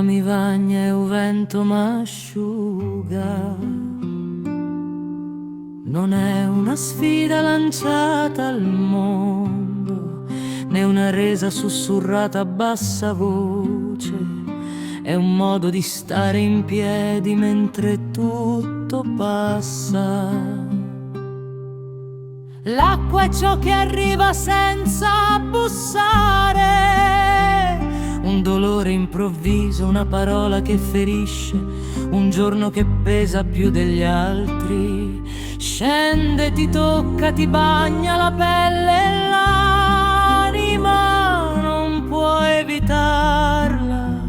mi bagna e un vento m'asciuga. Non è una sfida lanciata al mondo, né una resa sussurrata a bassa voce. È un modo di stare in piedi mentre tutto passa. L'acqua è ciò che arriva senza bussare, un dolore improvviso, una parola che ferisce, un giorno che pesa più degli altri. Scende, ti tocca, ti bagna la pelle e l'anima, non puoi evitarla.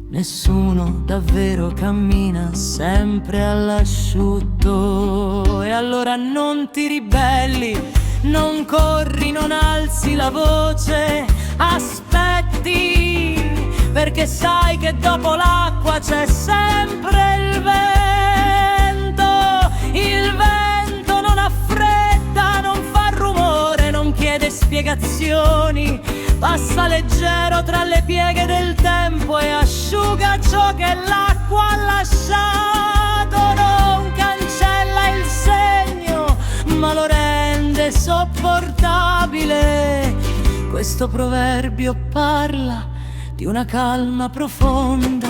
Nessuno davvero cammina sempre all'asciutto. E allora non ti ribelli, non corri, non alzi la voce, aspetti, perché sai che dopo l'acqua c'è sempre il vento. Il vento non ha fretta, non fa rumore, non chiede spiegazioni, passa leggero tra le pieghe del tempo e asciuga ciò che l'acqua ha lasciato. Non cancella il segno, ma lo rende sopportabile. Questo proverbio parla di una calma profonda,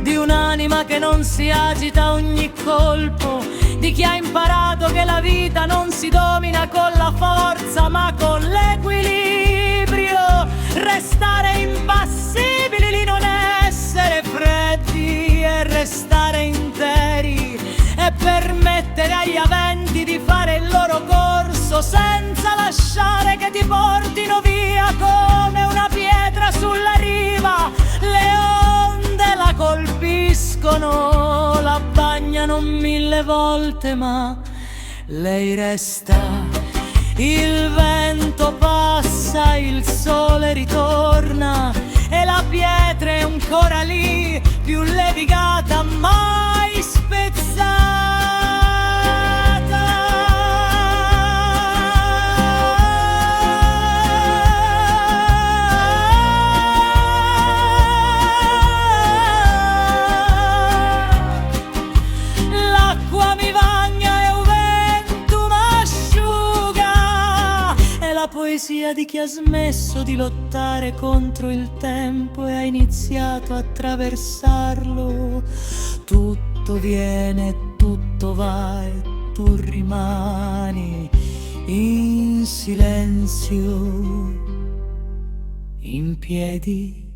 di un'anima che non si agita a ogni colpo, di chi ha imparato che la vita non si domina con la forza ma con l'equilibrio. Restare impassibili lì, non essere freddi e restare interi, e permettere agli aventi di fare il loro corso senza lasciare che ti portino via come una pietra sulla riva. Le onde la colpiscono, la bagnano 1000 volte, ma lei resta. Il vento passa, il sole ritorna e la pietra è ancora lì, più levigata, mai spezzata. L'acqua mi bagna e un vento m'asciuga. È la poesia di chi ha smesso di lottare contro il tempo e ha iniziato a attraversarlo. Tutto viene, tutto va e tu rimani in silenzio, in piedi.